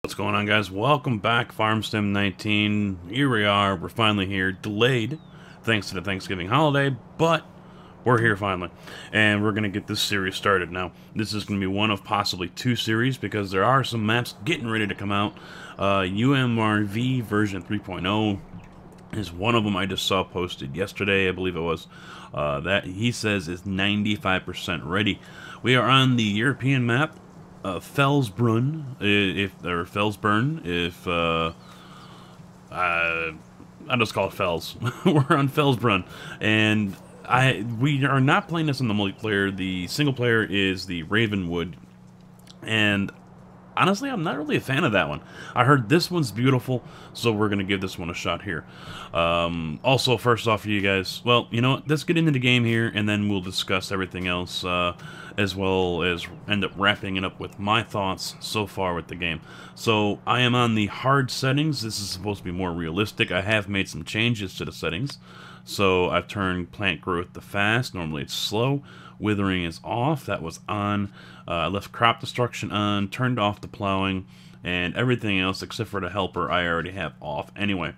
What's going on, guys? Welcome back, FarmStim 19. Here we are. We're finally here. Delayed, thanks to the Thanksgiving holiday, but we're here finally. And we're going to get this series started now. This is going to be one of possibly two series because there are some maps getting ready to come out. UMRV version 3.0 is one of them I just saw posted yesterday, I believe it was. That he says is 95% ready. We are on the European map. Felsbrunn, I just call it Fels. We're on Felsbrunn, and we are not playing this in the multiplayer. The single player is the Ravenwood, and honestly, I'm not really a fan of that one. I heard this one's beautiful, so we're going to give this one a shot here. Also, first off, you guys, well, you know what? Let's get into the game here, and then we'll discuss everything else, as well as end up wrapping it up with my thoughts so far with the game. So, I am on the hard settings. This is supposed to be more realistic. I have made some changes to the settings. So, I've turned plant growth to fast. Normally, it's slow. Withering is off. That was on. I left crop destruction on, turned off the plowing, and everything else except for the helper I already have off anyway.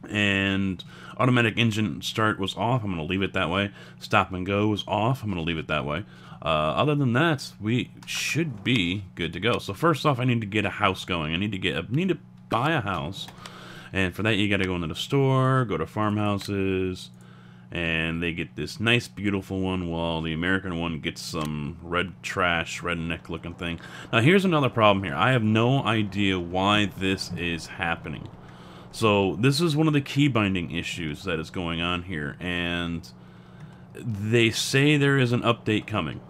And automatic engine start was off. I'm going to leave it that way. Stop and go was off. I'm going to leave it that way. Other than that, we should be good to go. So first off, I need to get a house going. I need to buy a house, and for that you got to go into the store, go to farmhouses. And they get this nice, beautiful one, while the American one gets some red trash, redneck looking thing. Now, here's another problem here. I have no idea why this is happening. So, this is one of the keybinding issues that is going on here. And they say there is an update coming.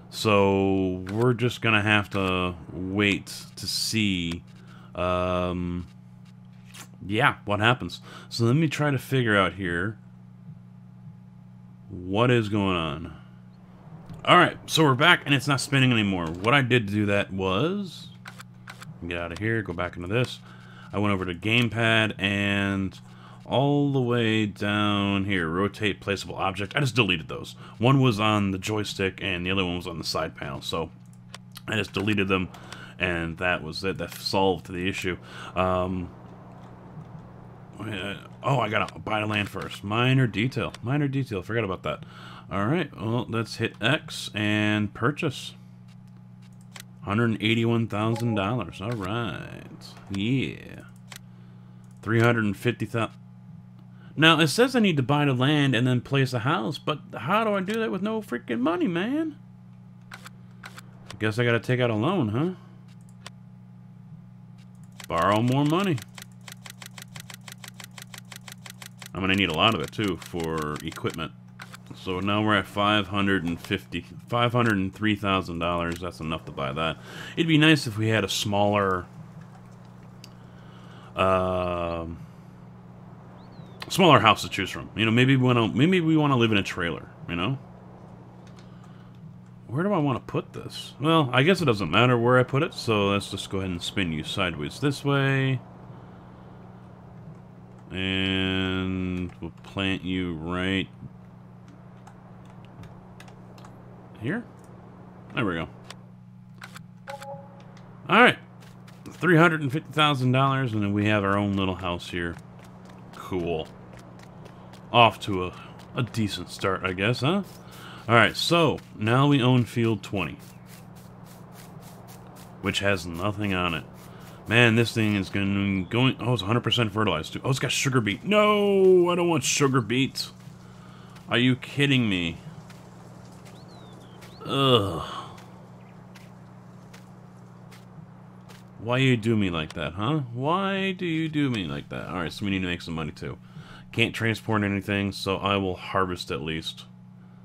So, we're just going to have to wait to see... yeah, what happens. So let me try to figure out here what is going on. Alright, so we're back and it's not spinning anymore. What I did to do that was get out of here, go back into this. I went over to gamepad and all the way down here, rotate placeable object. I just deleted those. One was on the joystick and the other one was on the side panel. So I just deleted them and that was it. That solved the issue. Oh, I gotta buy the land first. Minor detail. Minor detail. Forgot about that. Alright, well, let's hit X and purchase. $181,000. Alright. Yeah. 350,000. Now, it says I need to buy the land and then place a house, but how do I do that with no freaking money, man? I guess I gotta take out a loan, huh? Borrow more money. I'm going to need a lot of it, too, for equipment. So now we're at $503,000. That's enough to buy that. It'd be nice if we had a smaller... smaller house to choose from. You know, maybe we want to live in a trailer, you know? Where do I want to put this? Well, I guess it doesn't matter where I put it, so let's just go ahead and spin you sideways this way. And we'll plant you right here. There we go. Alright. $350,000, and then we have our own little house here. Cool. Off to a decent start, I guess, huh? Alright, so now we own Field 20, which has nothing on it. Man, this thing is going... Oh, it's 100% fertilized, too. Oh, it's got sugar beet. No! I don't want sugar beet. Are you kidding me? Ugh. Why you do me like that, huh? Why do you do me like that? Alright, so we need to make some money, too. Can't transport anything, so I will harvest at least.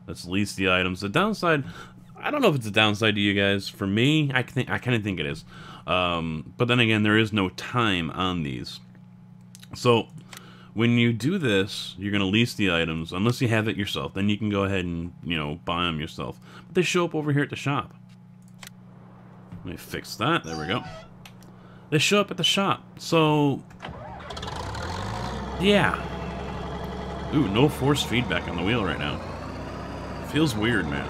Let's lease the items. The downside... I don't know if it's a downside to you guys. For me, I kind of think it is. But then again, there is no time on these. So, when you do this, you're going to lease the items, unless you have it yourself. Then you can go ahead and, you know, buy them yourself. But they show up over here at the shop. Let me fix that. There we go. They show up at the shop. So, yeah. Ooh, no force feedback on the wheel right now. Feels weird, man.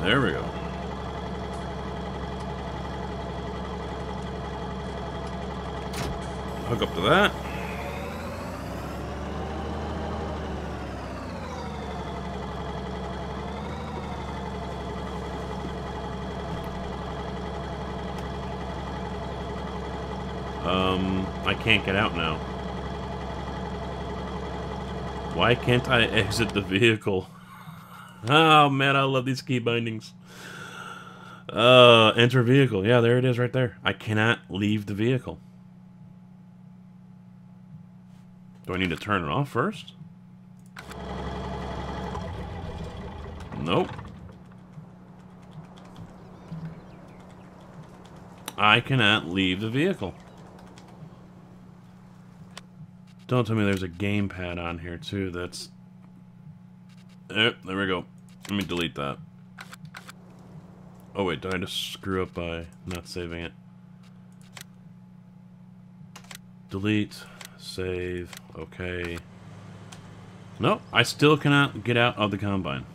There we go. Hook up to that. I can't get out now. Why can't I exit the vehicle? Oh man, I love these key bindings. Enter vehicle. Yeah, there it is right there. I cannot leave the vehicle. Do I need to turn it off first? Nope. I cannot leave the vehicle. Don't tell me there's a gamepad on here too. That's... There we go. Let me delete that. Oh wait, did I just screw up by not saving it? Delete, save, okay. Nope, I still cannot get out of the Combine.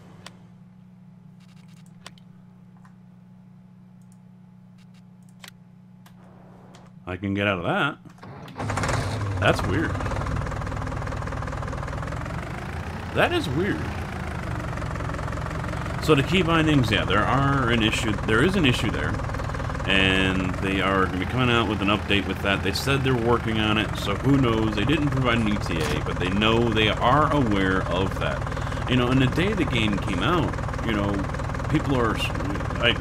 I can get out of that. That's weird. That is weird. So the key bindings, yeah, there is an issue there. And they are going to be coming out with an update with that. They said they're working on it, so who knows? They didn't provide an ETA, but they know they are aware of that. You know, and the day the game came out, you know, people are, like,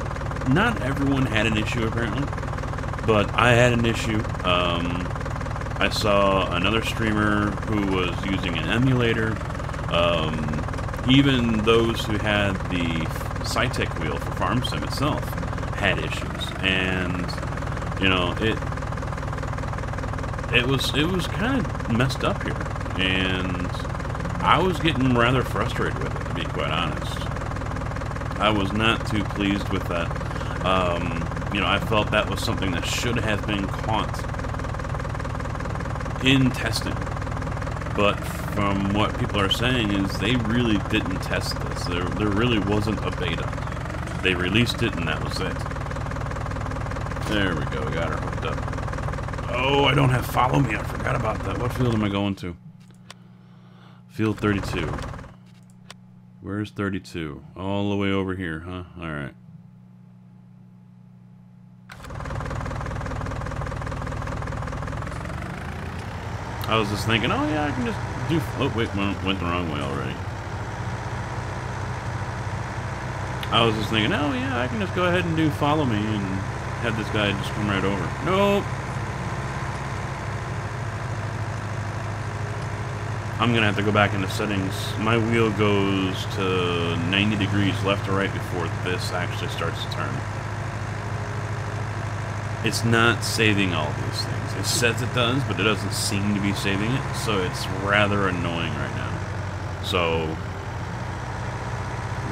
not everyone had an issue apparently, but I had an issue. I saw another streamer who was using an emulator. Even those who had the SciTech wheel for Farm Sim itself had issues, and you know it was kind of messed up here, and I was getting rather frustrated with it, to be quite honest. I was not too pleased with that. You know, I felt that was something that should have been caught in testing, but from what people are saying is they really didn't test this. There really wasn't a beta. They released it and that was it. There we go, we got her hooked up. Oh, I don't have follow me, I forgot about that. What field am I going to? Field 32. Where's 32? All the way over here, huh? Alright. I was just thinking, oh yeah, I can just do... Oh, wait, went the wrong way already. I was just thinking, oh yeah, I can just go ahead and do follow me and have this guy just come right over. Nope. I'm going to have to go back into settings. My wheel goes to 90 degrees left to right before this actually starts to turn. It's not saving all these things. It says it does, but it doesn't seem to be saving it, so it's rather annoying right now. So,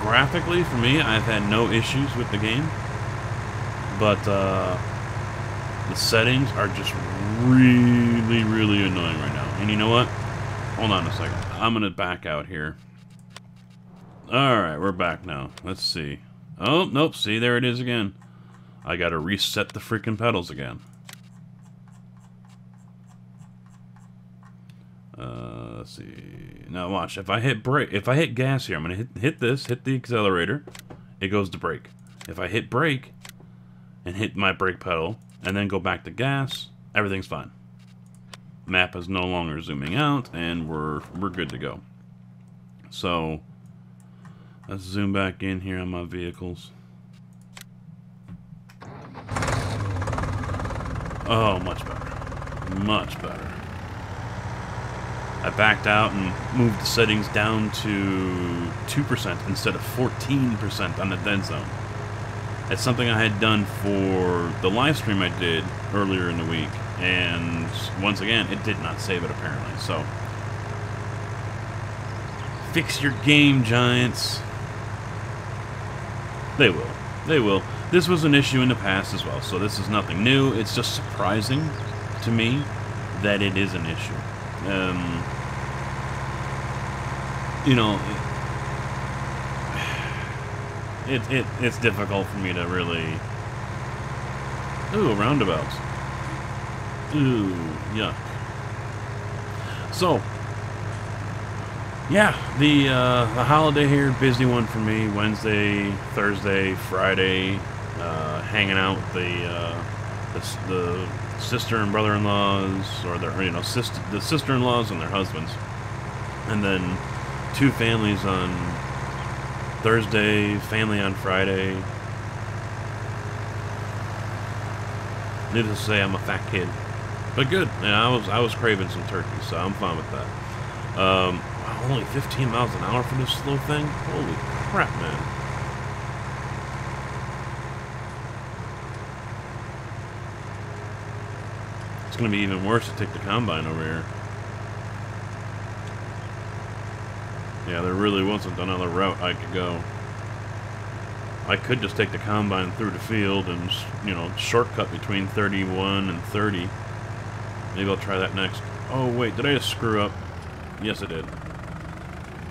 graphically, for me, I've had no issues with the game, but the settings are just really, really annoying right now. And you know what? Hold on a second. I'm going to back out here. Alright, we're back now. Let's see. Oh, nope, see, there it is again. I gotta reset the freaking pedals again. Let's see. Now watch. If I hit brake, if I hit gas here, I'm gonna hit this, hit the accelerator. It goes to brake. If I hit brake and hit my brake pedal and then go back to gas, everything's fine. Map is no longer zooming out, and we're good to go. So let's zoom back in here on my vehicles. Oh, much better. Much better. I backed out and moved the settings down to 2% instead of 14% on the dead zone. It's something I had done for the live stream I did earlier in the week, and once again, it did not save it apparently, so... Fix your game, Giants. They will. They will. This was an issue in the past as well, so this is nothing new. It's just surprising to me that it is an issue. You know, it's difficult for me to really. Ooh, roundabouts. Ooh, yuck. So, yeah, the holiday here, busy one for me. Wednesday, Thursday, Friday, hanging out with the sister and brother-in-laws, or their the sister-in-laws and their husbands, and then 2 families on Thursday, family on Friday. Needless to say, I'm a fat kid, but good. And I was craving some turkey, so I'm fine with that. Wow, only 15 miles an hour for this slow thing? Holy crap, man! It's gonna be even worse to take the combine over here. Yeah, there really wasn't another route I could go. I could just take the combine through the field and, you know, shortcut between 31 and 30. Maybe I'll try that next. Oh, wait, did I just screw up? Yes, I did.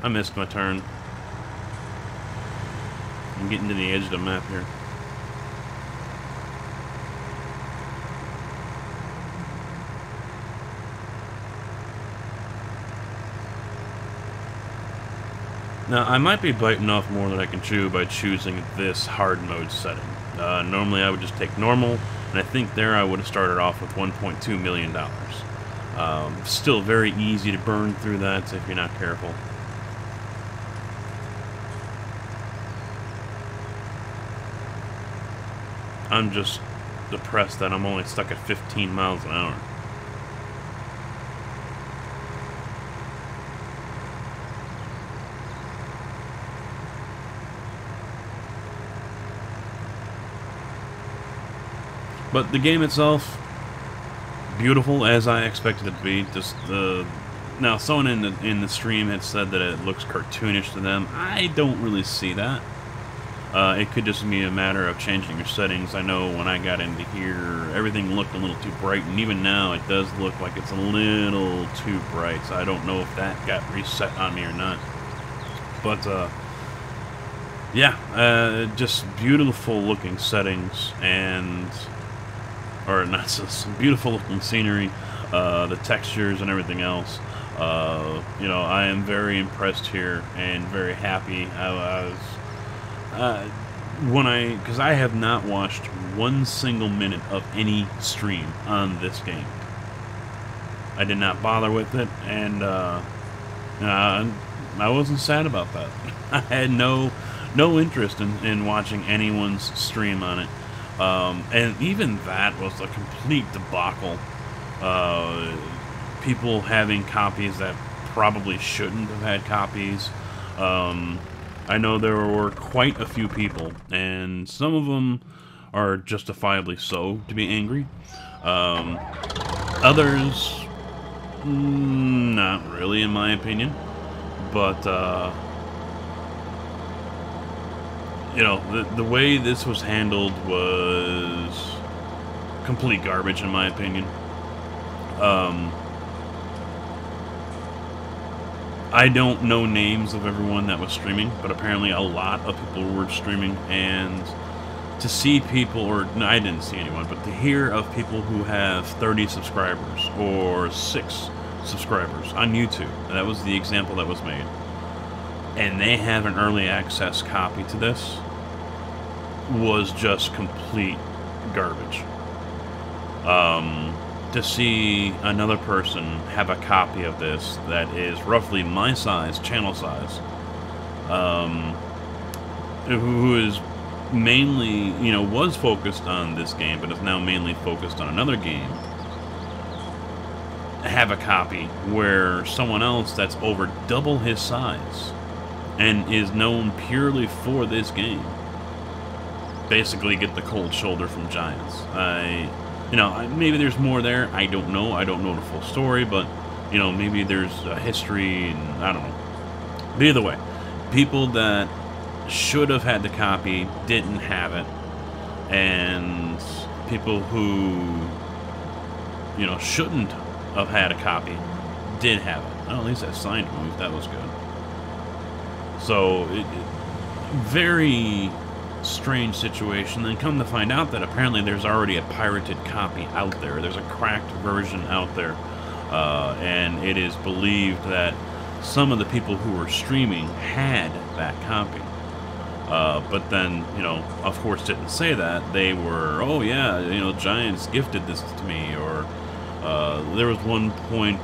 I missed my turn. I'm getting to the edge of the map here. Now, I might be biting off more than I can chew by choosing this hard mode setting. Normally I would just take normal, and I think there I would have started off with $1.2 million. Still very easy to burn through that if you're not careful. I'm just depressed that I'm only stuck at 15 miles an hour. But the game itself, beautiful as I expected it to be. Just now, someone in the stream had said that it looks cartoonish to them. I don't really see that. It could just be a matter of changing your settings. I know when I got into here, everything looked a little too bright, and even now it does look like it's a little too bright. So I don't know if that got reset on me or not. But yeah, just beautiful looking settings and. Or not so some beautiful looking scenery, the textures and everything else. You know, I am very impressed here and very happy. I was because I have not watched one single minute of any stream on this game. I did not bother with it, and I wasn't sad about that. I had no interest in watching anyone's stream on it. And even that was a complete debacle. People having copies that probably shouldn't have had copies. I know there were quite a few people, and some of them are justifiably so to be angry. Others, not really, in my opinion. But, you know, the way this was handled was complete garbage, in my opinion. I don't know names of everyone that was streaming, but apparently a lot of people were streaming, and to see people, or no, I didn't see anyone, but to hear of people who have 30 subscribers or 6 subscribers on YouTube, and that was the example that was made, and they have an early access copy to this, was just complete garbage. To see another person have a copy of this that is roughly my size, channel size, who is mainly, you know, was focused on this game, but is now mainly focused on another game, have a copy where someone else that's over double his size and is known purely for this game basically get the cold shoulder from Giants. You know, maybe there's more there. I don't know. I don't know the full story, but, you know, maybe there's a history, and I don't know. But either way, people that should have had the copy didn't have it, and people who, you know, shouldn't have had a copy did have it. Well, at least that signed move. That was good. So, very strange situation. Then come to find out that apparently there's already a pirated copy out there. There's a cracked version out there. And it is believed that some of the people who were streaming had that copy. But then, you know, of course didn't say that. They were, oh yeah, you know, Giants gifted this to me, or there was one point,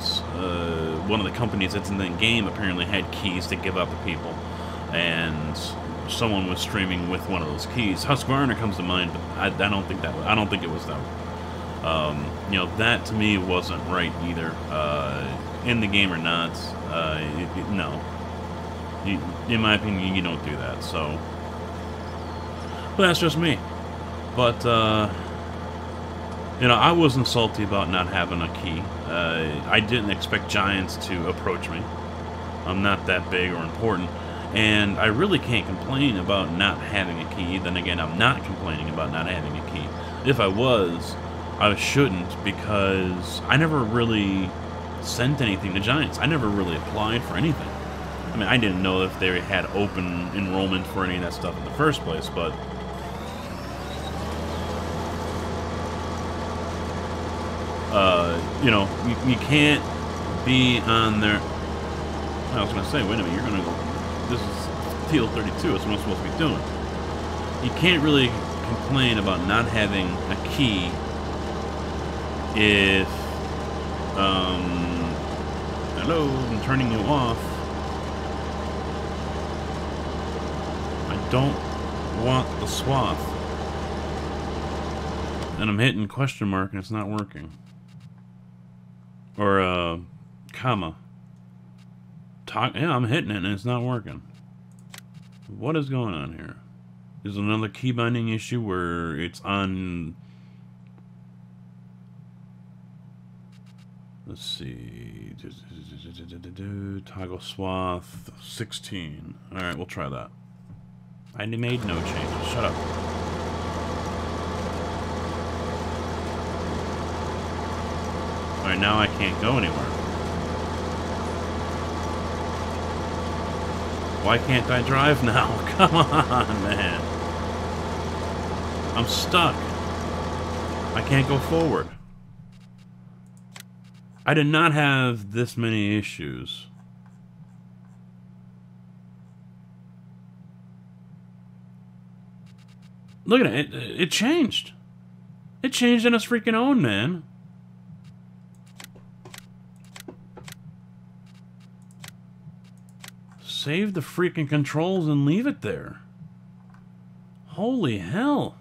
one of the companies that's in the game apparently had keys to give out to people, and someone was streaming with one of those keys. Husqvarna comes to mind, but I don't think it was them. You know, that to me wasn't right either. In the game or not, no. In my opinion, you don't do that. So, but that's just me. But you know, I wasn't salty about not having a key. I didn't expect Giants to approach me. I'm not that big or important. And I really can't complain about not having a key. Then again, I'm not complaining about not having a key. If I was, I shouldn't, because I never really sent anything to Giants. I never really applied for anything. I mean, I didn't know if they had open enrollment for any of that stuff in the first place, but you know, you can't be on their... I was going to say, wait a minute, you're going to go... This is Field 32, that's what I'm supposed to be doing. You can't really complain about not having a key if... hello, I'm turning you off. I don't want the swath. And I'm hitting question mark and it's not working. Or, comma. Yeah, I'm hitting it and it's not working. What is going on here? Is another key binding issue where it's on... Let's see. Toggle swath 16. Alright, we'll try that. I made no changes. Shut up. Alright, now I can't go anywhere. Why can't I drive now? Come on, man. I'm stuck. I can't go forward. I did not have this many issues. Look at it. It changed. It changed on its freaking own, man. Save the freaking controls and leave it there. Holy hell.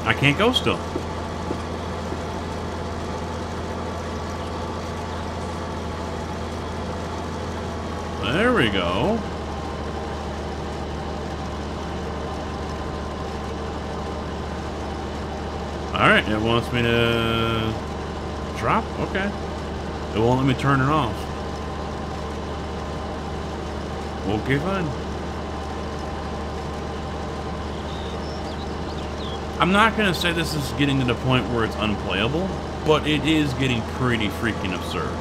I can't go still. There we go. Alright, it wants me to drop? Okay. It won't let me turn it off. Okay, fine. I'm not going to say this is getting to the point where it's unplayable, but it is getting pretty freaking absurd.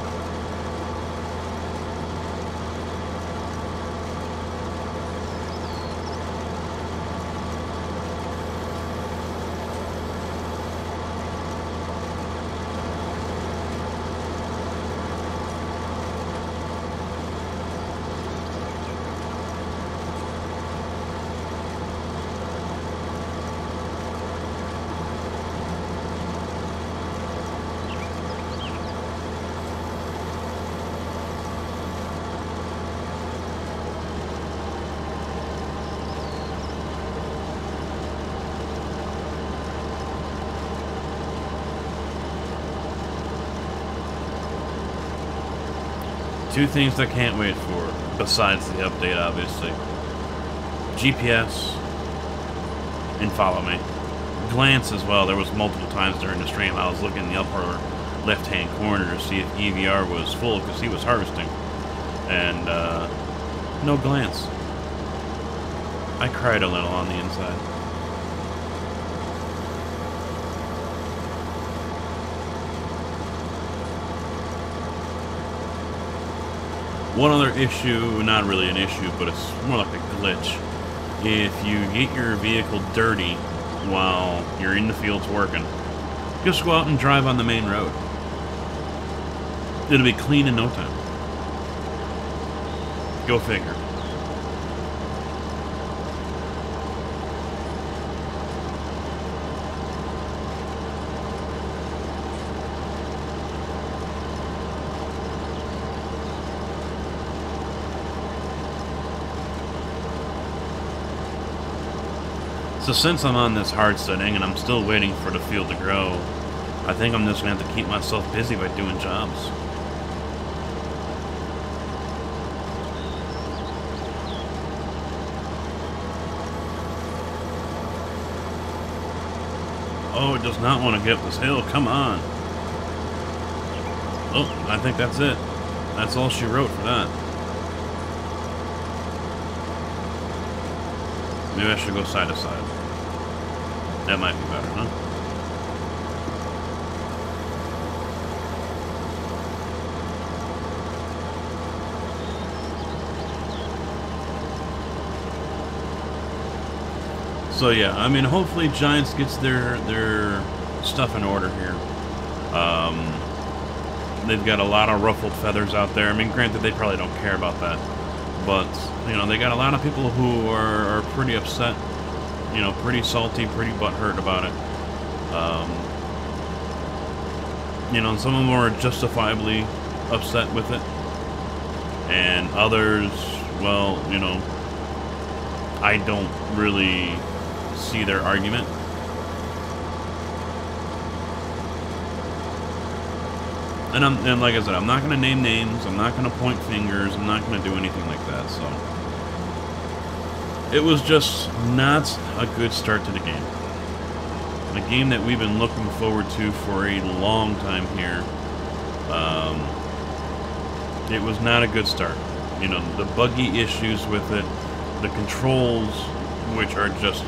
Two things I can't wait for, besides the update, obviously. GPS and follow me. Glance as well. There was multiple times during the stream I was looking in the upper left-hand corner to see if EVR was full because he was harvesting. And, no glance. I cried a little on the inside. One other issue, not really an issue, but it's more like a glitch. If you get your vehicle dirty while you're in the fields working, just go out and drive on the main road. It'll be clean in no time. Go figure. So since I'm on this hard setting and I'm still waiting for the field to grow, I think I'm just going to have to keep myself busy by doing jobs. Oh, it does not want to get up this hill. Come on. Oh, I think that's it. That's all she wrote for that. Maybe I should go side to side. That might be better, huh? So yeah, I mean, hopefully Giants gets their stuff in order here. They've got a lot of ruffled feathers out there. I mean, granted, they probably don't care about that, but you know, they got a lot of people who are pretty upset. You know, pretty salty, pretty butthurt about it. You know, and some of them are justifiably upset with it, and others, well, you know, I don't really see their argument. And like I said, I'm not going to name names, I'm not going to point fingers, I'm not going to do anything like that, so. It was just not a good start to the game. A game that we've been looking forward to for a long time here. It was not a good start. You know, the buggy issues with it, the controls, which are just...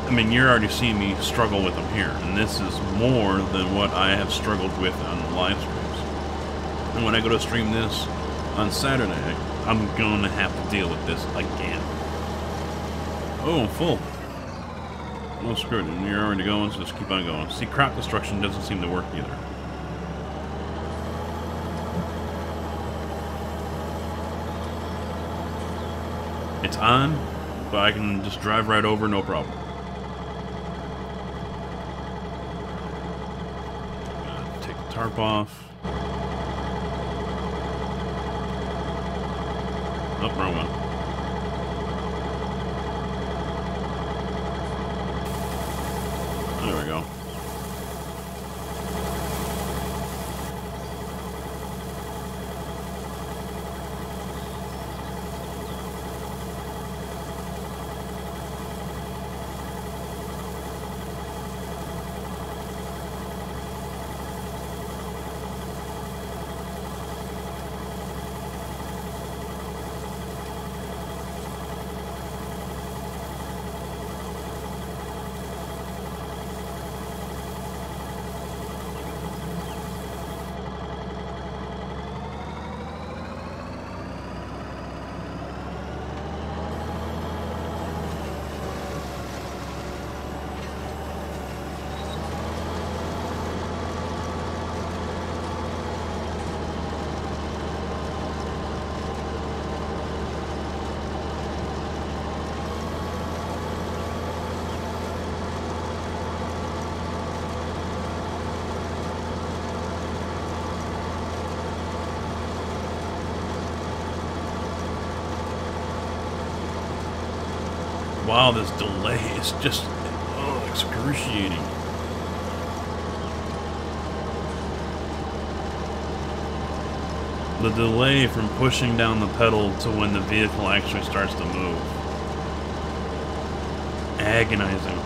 I mean, you're already seeing me struggle with them here, and this is more than what I have struggled with on live streams. And when I go to stream this on Saturday, I'm going to have to deal with this again. Oh, I'm full. Well, screw it. You're already going, so just keep on going. See, crop destruction doesn't seem to work either. It's on, but I can just drive right over, no problem. Take the tarp off. Oh, wrong one. There we go. Wow, this delay is just excruciating. The delay from pushing down the pedal to when the vehicle actually starts to move. Agonizing.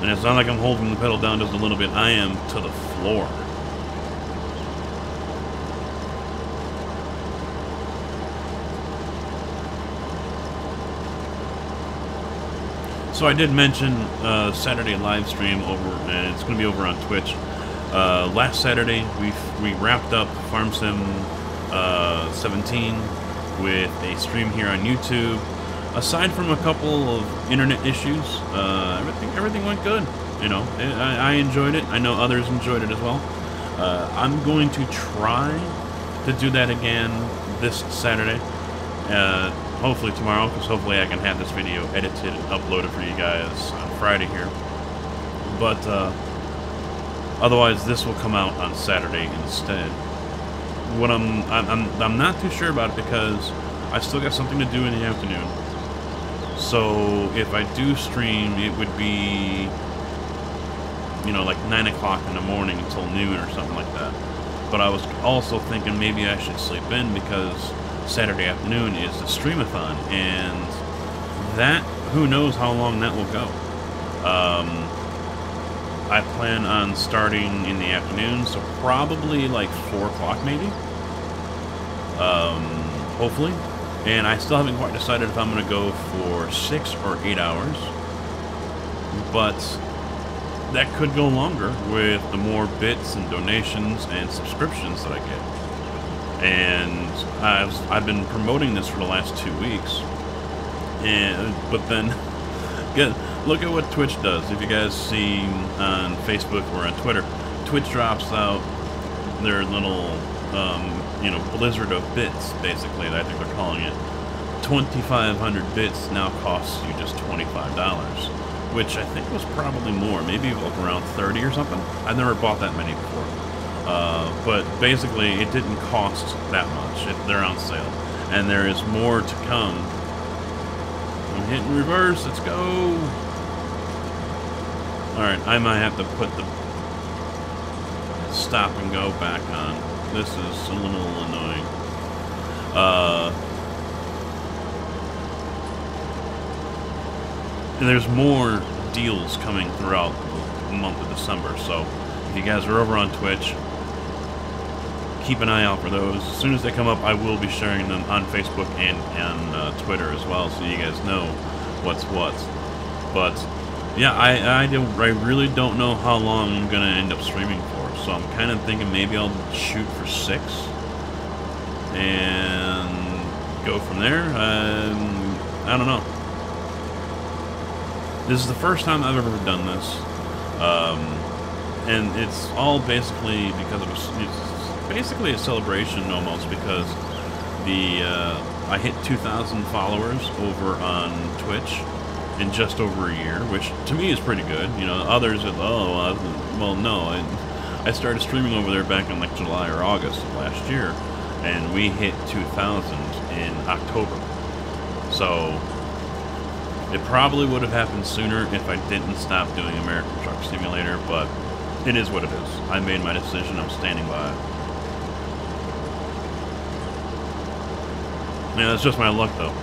And it's not like I'm holding the pedal down just a little bit, I am to the floor. So I did mention Saturday live stream over, and it's going to be over on Twitch. Last Saturday, we wrapped up Farm Sim 17 with a stream here on YouTube. Aside from a couple of internet issues, everything went good. You know, I enjoyed it. I know others enjoyed it as well. I'm going to try to do that again this Saturday. Hopefully tomorrow, because hopefully I can have this video edited and uploaded for you guys on Friday here. But otherwise, this will come out on Saturday instead. What I'm not too sure about it because I still got something to do in the afternoon. So if I do stream, it would be, you know, like 9 o'clock in the morning until noon or something like that. But I was also thinking maybe I should sleep in because Saturday afternoon is the streamathon, and that, who knows how long that will go. I plan on starting in the afternoon, so probably like 4 o'clock maybe. Hopefully. And I still haven't quite decided if I'm going to go for 6 or 8 hours. But that could go longer with the more bits and donations and subscriptions that I get. And I've been promoting this for the last 2 weeks. But then, look at what Twitch does. If you guys see on Facebook or on Twitter, Twitch drops out their little, you know, blizzard of bits, basically, I think they're calling it. 2,500 bits now costs you just $25, which I think was probably more, maybe like around 30 or something. I've never bought that many before. But basically, it didn't cost that much. They're on sale. And there is more to come. I'm hitting reverse. Let's go. Alright, I might have to put the stop and go back on. This is a little annoying. And there's more deals coming throughout the month of December, so if you guys are over on Twitch, keep an eye out for those. As soon as they come up, I will be sharing them on Facebook and on Twitter as well, so you guys know what's what. But yeah, I really don't know how long I'm gonna end up streaming for, so I'm kind of thinking maybe I'll shoot for 6 and go from there. I don't know. This is the first time I've ever done this, and it's all basically because it's basically a celebration almost, because I hit 2,000 followers over on Twitch in just over a year, which to me is pretty good. You know, others are, well, no, I started streaming over there back in like July or August of last year, and we hit 2,000 in October. So it probably would have happened sooner if I didn't stop doing American Truck Simulator, but it is what it is. I made my decision. I'm standing by it. Yeah, that's just my luck, though.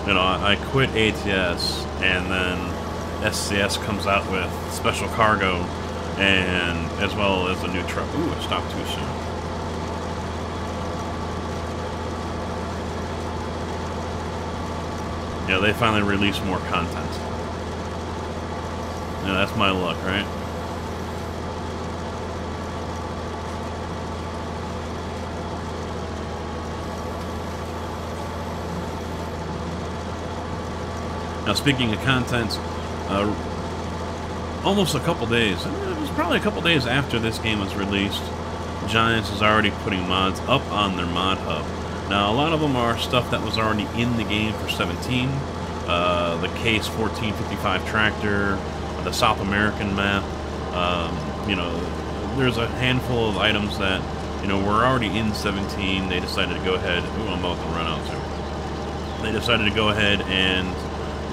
You know, I quit ATS, and then SCS comes out with special cargo, and as well as a new truck. Ooh, it stopped too soon. Yeah, they finally released more content. Yeah, that's my luck, right? Now, speaking of content, almost a couple days, it was probably a couple days after this game was released, Giants is already putting mods up on their mod hub. Now, a lot of them are stuff that was already in the game for 17. The Case 1455 tractor, the South American map. You know, there's a handful of items that, you know, were already in 17. They decided to go ahead. Ooh, I'm about to run out too. They decided to go ahead and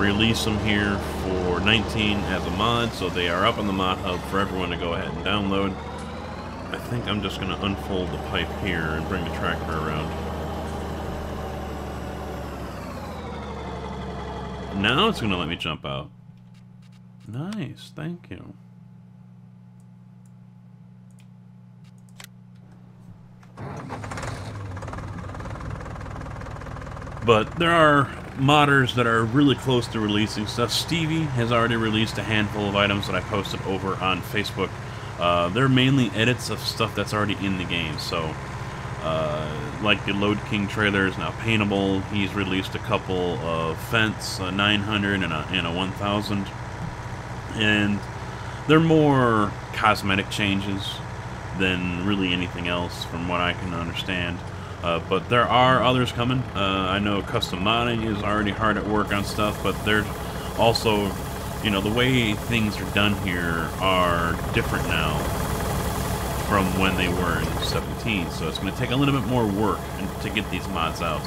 release them here for 19 as a mod, so they are up on the mod hub for everyone to go ahead and download. I think I'm just going to unfold the pipe here and bring the tractor around. Now it's going to let me jump out. Nice, thank you. But there are modders that are really close to releasing stuff. Stevie has already released a handful of items that I posted over on Facebook They're mainly edits of stuff that's already in the game. So, like the Load King trailer is now paintable. He's released a couple of Fence, a 900 and a 1000. And they're more cosmetic changes than really anything else from what I can understand. But there are others coming. I know Custom Modding is already hard at work on stuff, but there's also, you know, the way things are done here are different now from when they were in 17. So it's going to take a little bit more work to get these mods out.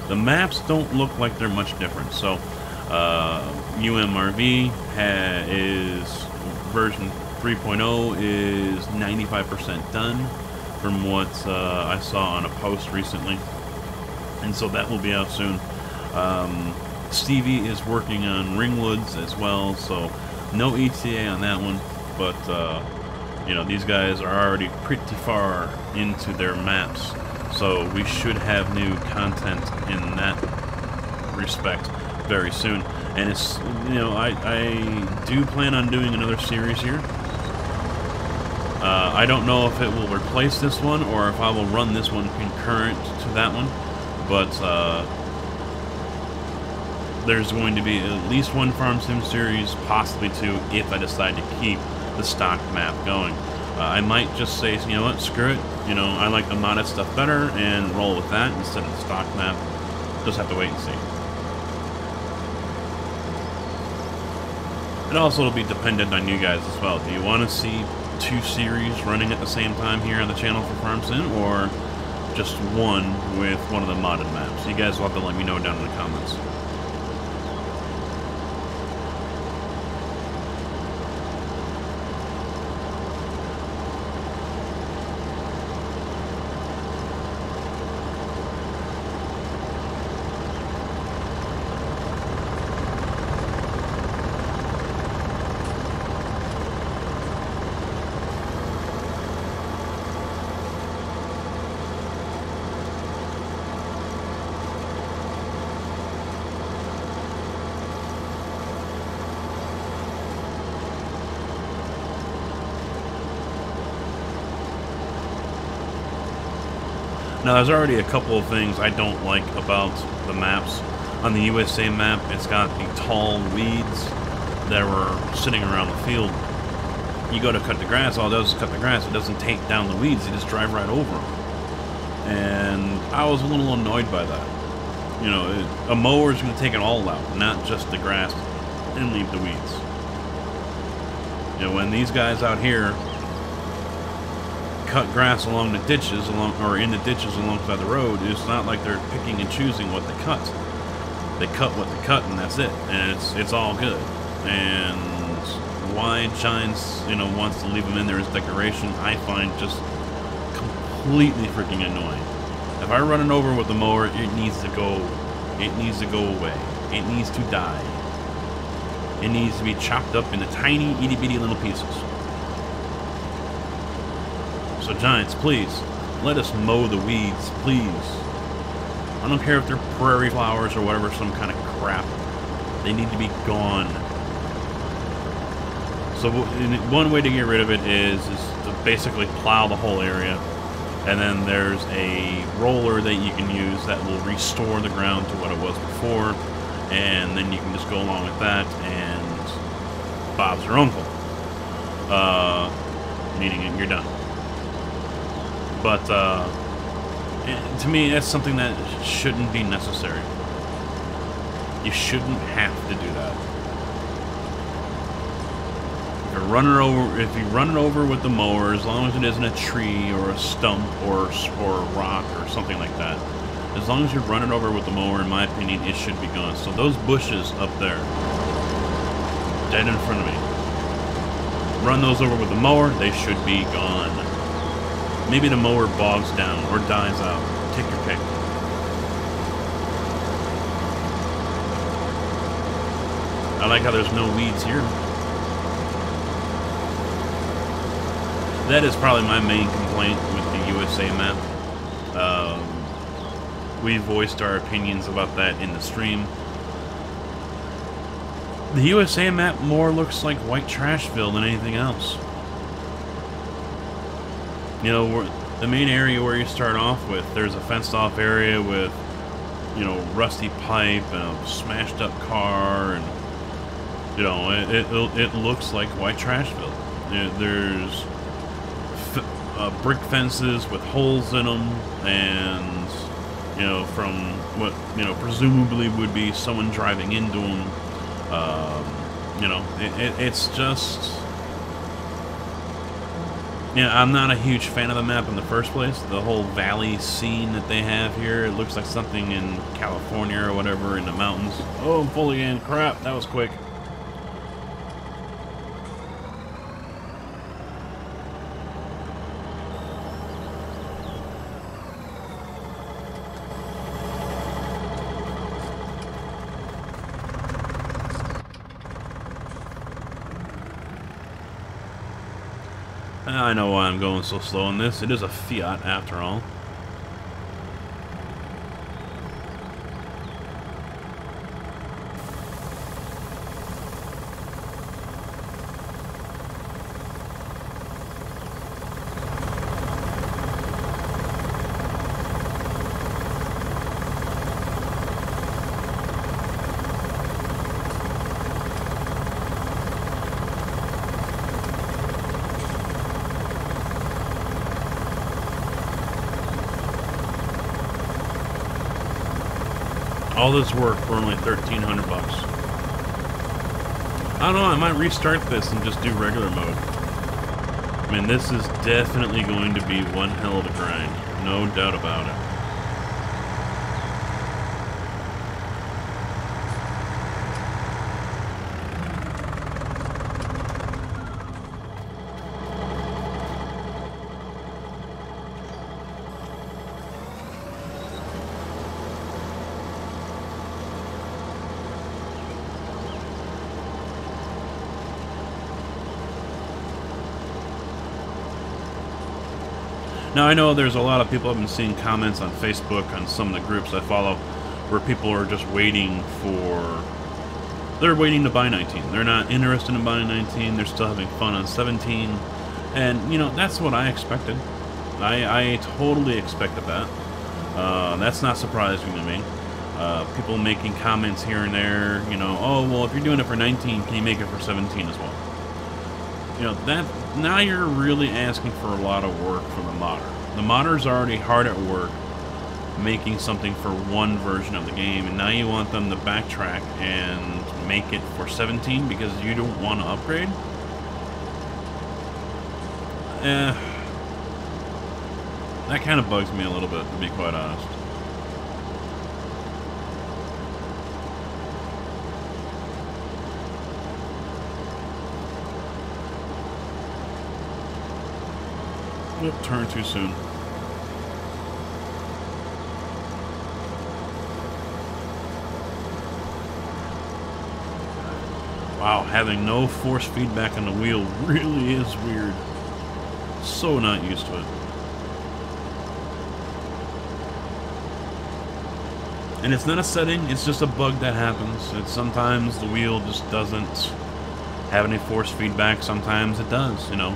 The maps don't look like they're much different. So UMRV is version 3.0 is 95% done from what I saw on a post recently, and so that will be out soon. Stevie is working on Ringwoods as well, so no ETA on that one, but you know, these guys are already pretty far into their maps, so we should have new content in that respect very soon. And it's, you know, I do plan on doing another series here. I don't know if it will replace this one or if I will run this one concurrent to that one, but there's going to be at least one Farm Sim series, possibly two, if I decide to keep the stock map going. I might just say, you know what, screw it, you know, I like the modded stuff better, and roll with that instead of the stock map. Just have to wait and see. And also it'll be dependent on you guys as well. Do you want to see two series running at the same time here on the channel for Farm Sim, or just one with one of the modded maps? You guys will have to let me know down in the comments. Now, there's already a couple of things I don't like about the maps. On the USA map, it's got the tall weeds that were sitting around the field. You go to cut the grass, all it does is cut the grass. It doesn't take down the weeds, you just drive right over them. And I was a little annoyed by that. You know, a mower is going to take it all out, not just the grass, and leave the weeds. You know, when these guys out here cut grass along the ditches, or in the ditches alongside the road, it's not like they're picking and choosing what they cut. They cut what they cut, and that's it. And it's all good. And why Giants, you know, wants to leave them in there as decoration, I find just completely freaking annoying. If I run it over with the mower, it needs to go. It needs to go away. It needs to die. It needs to be chopped up into tiny, itty-bitty little pieces. So Giants, please, let us mow the weeds, please. I don't care if they're prairie flowers or whatever, some kind of crap. They need to be gone. So one way to get rid of it is to basically plow the whole area. And then there's a roller that you can use that will restore the ground to what it was before. And then you can just go along with that, and Bob's your uncle. Meaning you're done. But to me, that's something that shouldn't be necessary. You shouldn't have to do that. If you run it over with the mower, as long as it isn't a tree or a stump or a rock or something like that, as long as you run it over with the mower, in my opinion, it should be gone. So those bushes up there, dead in front of me, run those over with the mower, they should be gone. Maybe the mower bogs down or dies out. Take your pick. I like how there's no weeds here. That is probably my main complaint with the USA map. We voiced our opinions about that in the stream. The USA map more looks like white Trashville than anything else. You know, the main area where you start off with, there's a fenced-off area with, you know, rusty pipe and a smashed-up car, and you know, it looks like White Trashville. There's brick fences with holes in them, and you know, from what, you know, presumably would be someone driving into them. You know, it's just, yeah, I'm not a huge fan of the map in the first place. The whole valley scene that they have here, it looks like something in California or whatever, in the mountains. Oh, I'm full again. Crap, that was quick. I know why I'm going so slow in this. It is a Fiat, after all. All this work for only 1,300 bucks. I don't know, I might restart this and just do regular mode. I mean, this is definitely going to be one hell of a grind. No doubt about it. Now, I know there's a lot of people, I've been seeing comments on Facebook, on some of the groups I follow, where people are just waiting for... They're waiting to buy 19. They're not interested in buying 19. They're still having fun on 17. And, you know, that's what I expected. I totally expected that. That's not surprising to me. People making comments here and there, you know, oh, well, if you're doing it for 19, can you make it for 17 as well? You know, that now you're really asking for a lot of work from the modder. The modder's already hard at work making something for one version of the game, and now you want them to backtrack and make it for 17 because you don't want to upgrade? That kind of bugs me a little bit, to be quite honest. Yep, turn too soon. Wow, having no force feedback on the wheel really is weird. So not used to it. And it's not a setting, it's just a bug that happens. It's sometimes the wheel just doesn't have any force feedback, sometimes it does, you know.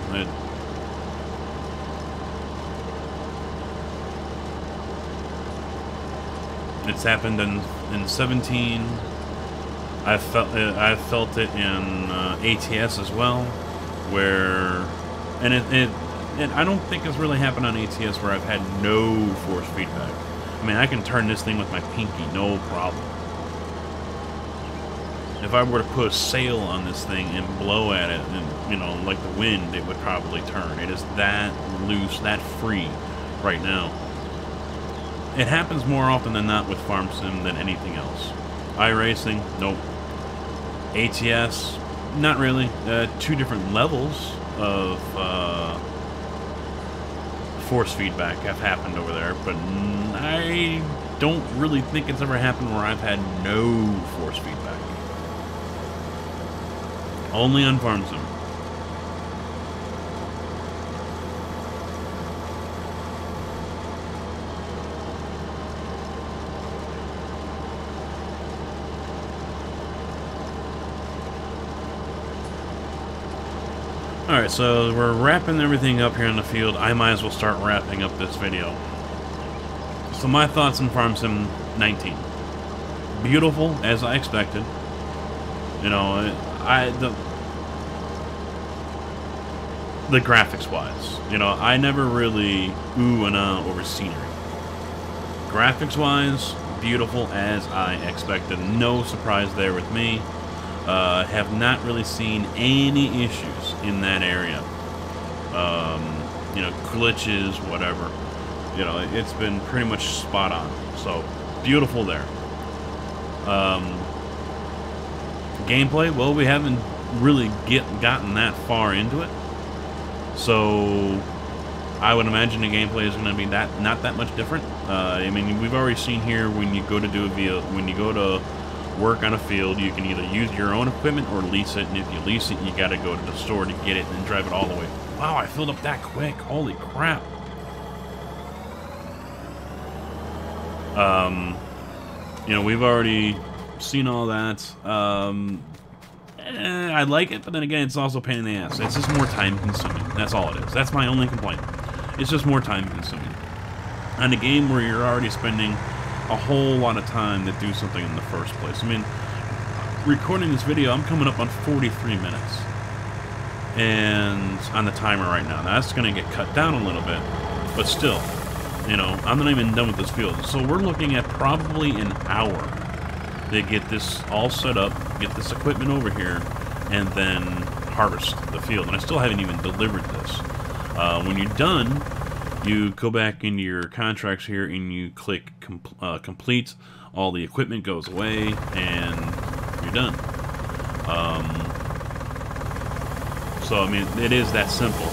It's happened in 17. I felt it in ATS as well, where, and I don't think it's really happened on ATS where I've had no force feedback. I mean, I can turn this thing with my pinky, no problem. If I were to put a sail on this thing and blow at it, and, you know, like the wind, it would probably turn. It is that loose, that free right now. It happens more often than not with Farm Sim than anything else. iRacing, nope. ATS, not really. Two different levels of force feedback have happened over there, but I don't really think it's ever happened where I've had no force feedback. Only on Farm Sim. Alright, so we're wrapping everything up here in the field. I might as well start wrapping up this video. So my thoughts on Farm Sim 19. Beautiful, as I expected. You know, the graphics-wise. You know, I never really ooh and ah over scenery. Graphics-wise, beautiful as I expected. No surprise there with me. Have not really seen any issues in that area. You know, glitches, whatever. You know, it's been pretty much spot on. So, beautiful there. Gameplay, well, we haven't really gotten that far into it. So, I would imagine the gameplay is going to be not that much different. I mean, we've already seen here when you go to work on a field, you can either use your own equipment or lease it, and if you lease it, you got to go to the store to get it and drive it all the way. Wow, I filled up that quick! Holy crap! You know, we've already seen all that. I like it, but then again, it's also a pain in the ass. It's just more time consuming. That's all it is. That's my only complaint. It's just more time consuming. On a game where you're already spending a whole lot of time to do something in the first place. I mean, recording this video, I'm coming up on 43 minutes. And on the timer right now. Now, that's going to get cut down a little bit, but still, you know, I'm not even done with this field. So we're looking at probably an hour to get this all set up, get this equipment over here, and then harvest the field. And I still haven't even delivered this. When you're done, you go back into your contracts here and you click complete. All the equipment goes away, and you're done. So, I mean, it is that simple.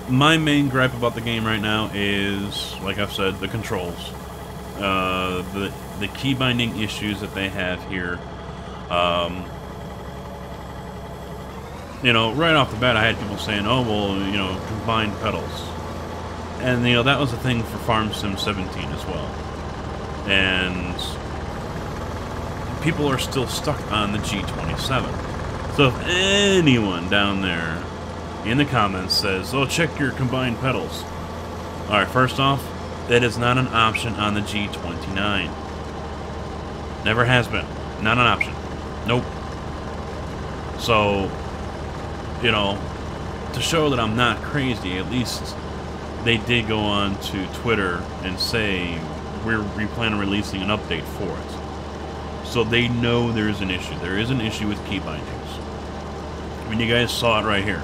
My main gripe about the game right now is, like I've said, the controls. The key binding issues that they have here. You know, right off the bat, I had people saying, oh, well, you know, combined pedals. And, you know, that was a thing for Farm Sim 17 as well. And people are still stuck on the G27. So if anyone down there in the comments says, oh, check your combined pedals. Alright, first off, that is not an option on the G29. Never has been. Not an option. Nope. So, you know, to show that I'm not crazy, at least they did go on to Twitter and say we plan on releasing an update for it. So they know there's an issue. There is an issue with key bindings. I mean, you guys saw it right here.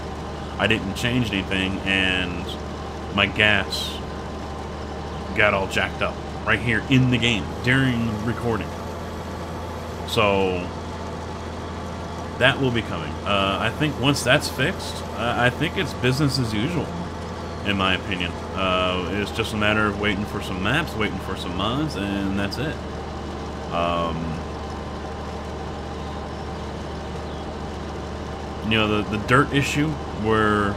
I didn't change anything, and my gas got all jacked up right here in the game during recording. So that will be coming. I think once that's fixed, I think it's business as usual, in my opinion. It's just a matter of waiting for some maps, waiting for some mods, and that's it. You know, the dirt issue where,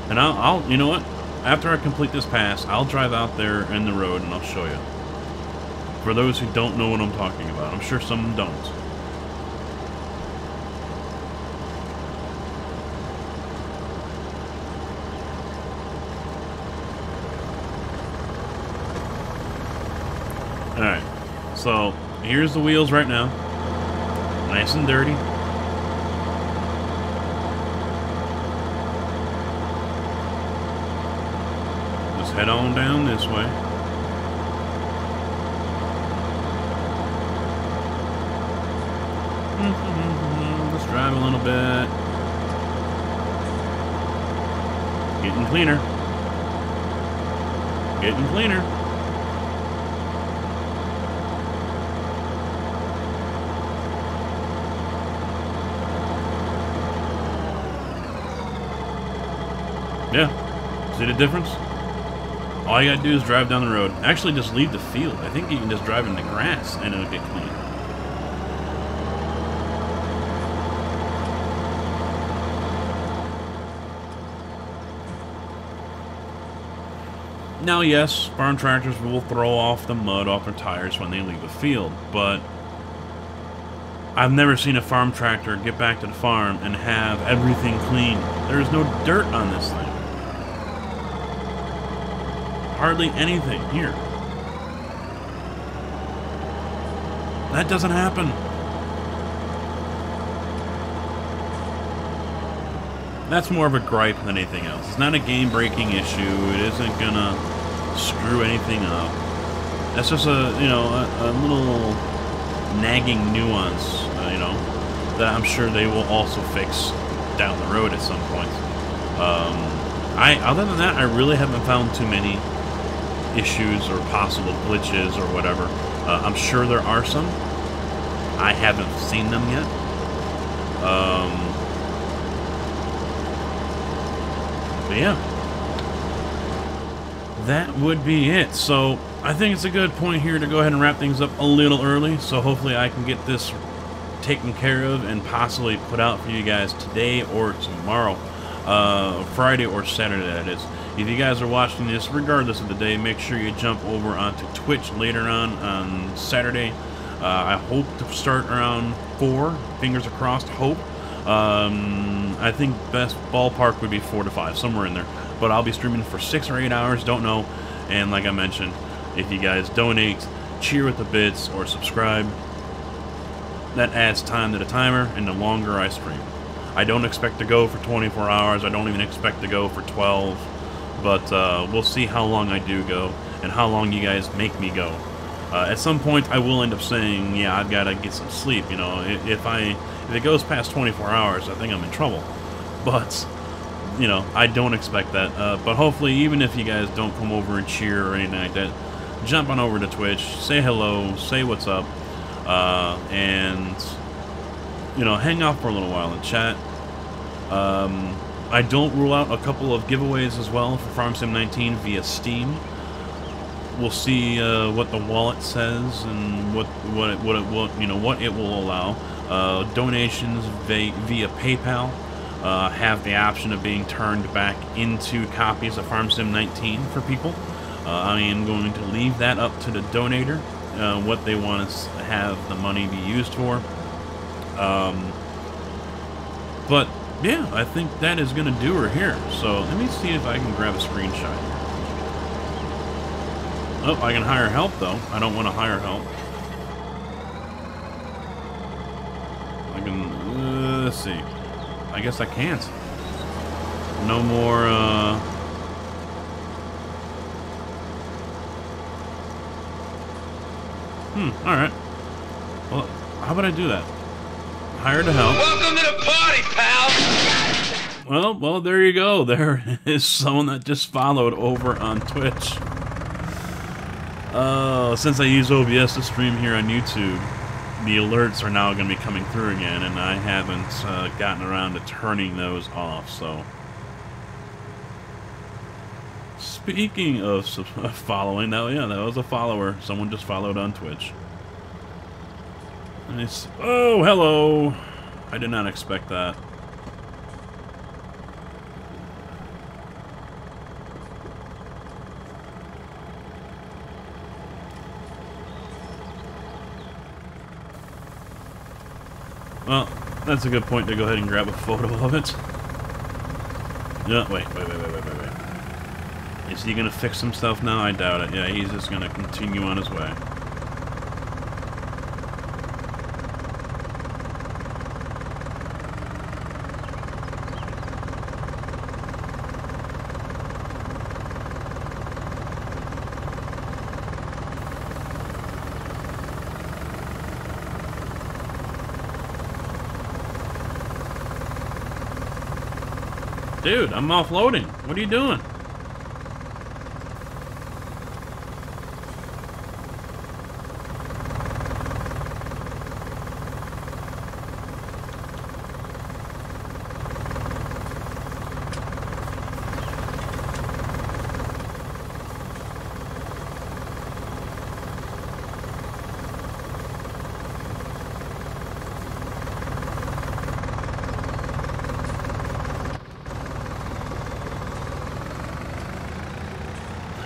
and I'll you know what? After I complete this pass, I'll drive out there in the road and I'll show you. For those who don't know what I'm talking about, I'm sure some don't. Alright, so here's the wheels right now. Nice and dirty. Just head on down this way. Let's drive a little bit. Getting cleaner. Getting cleaner. Yeah. See the difference? All you gotta do is drive down the road. Actually, just leave the field. I think you can just drive in the grass and it'll get clean. Now, yes, farm tractors will throw off the mud off their tires when they leave the field, but I've never seen a farm tractor get back to the farm and have everything clean. There's no dirt on this thing. Hardly anything here. That doesn't happen. That's more of a gripe than anything else. It's not a game-breaking issue. It isn't gonna screw anything up. That's just a little nagging nuance, that I'm sure they will also fix down the road at some point. Other than that, I really haven't found too many issues or possible glitches or whatever. I'm sure there are some. I haven't seen them yet. But yeah, that would be it. So I think it's a good point here to go ahead and wrap things up a little early. So hopefully I can get this taken care of and possibly put out for you guys today or tomorrow, Friday or Saturday, that is. If you guys are watching this regardless of the day, make sure you jump over onto Twitch later on Saturday. I hope to start around 4, fingers crossed, hope. I think best ballpark would be 4 to 5, somewhere in there. But I'll be streaming for 6 or 8 hours, don't know. And like I mentioned, if you guys donate, cheer with the bits, or subscribe, that adds time to the timer, and the longer I stream. I don't expect to go for 24 hours, I don't even expect to go for 12, but we'll see how long I do go, and how long you guys make me go. At some point, I will end up saying, yeah, I've got to get some sleep, if it goes past 24 hours, I think I'm in trouble. But, I don't expect that. But hopefully, even if you guys don't come over and cheer or anything like that, jump on over to Twitch, say hello, say what's up, and, hang out for a little while and chat. I don't rule out a couple of giveaways as well for Farm Sim 19 via Steam. We'll see what the wallet says and what it will allow. Donations via PayPal have the option of being turned back into copies of Farm Sim 19 for people. I am going to leave that up to the donator, what they want to have the money be used for. But yeah, I think that is going to do her here. So let me see if I can grab a screenshot here. Oh, I can hire help, though. I don't want to hire help. I can... let's see. I guess I can't. No more, alright. Well, how about I do that? Hire to help. Welcome to the party, pal! Well, there you go. There is someone that just followed over on Twitch. Since I use OBS to stream here on YouTube, the alerts are now going to be coming through again, and I haven't gotten around to turning those off, so... Speaking of following, that was a follower. Someone just followed on Twitch. Nice. Oh, hello! I did not expect that. Well, that's a good point to go ahead and grab a photo of it. Yeah, wait. Is he gonna fix himself now? I doubt it. Yeah, he's just gonna continue on his way. Dude, I'm offloading. What are you doing?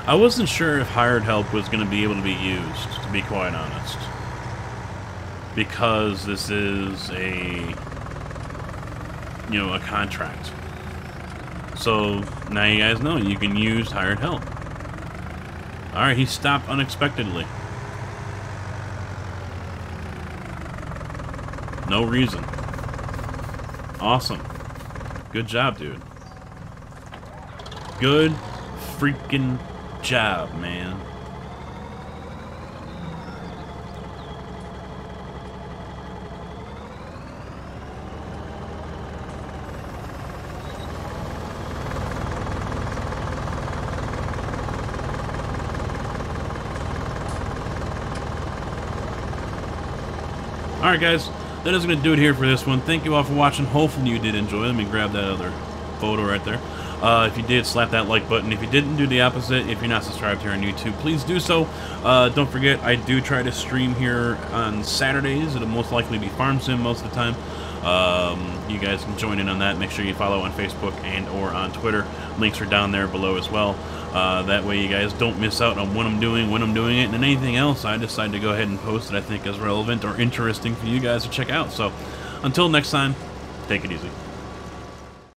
I wasn't sure if hired help was going to be able to be used, to be quite honest. because this is a contract. So now you guys know you can use hired help. Alright, he stopped unexpectedly. No reason. Awesome. Good job, dude. Good freaking job, man. Alright guys, that is going to do it here for this one. Thank you all for watching. Hopefully you did enjoy. Let me grab that other photo right there. If you did, slap that like button. If you didn't, do the opposite. If you're not subscribed here on YouTube, please do so. Don't forget, I do try to stream here on Saturdays. It'll most likely be Farm Sim most of the time. You guys can join in on that. Make sure you follow on Facebook and or on Twitter. Links are down there below as well. That way you guys don't miss out on what I'm doing, when I'm doing it, and anything else I decide to go ahead and post that I think is relevant or interesting for you guys to check out. So, until next time, take it easy.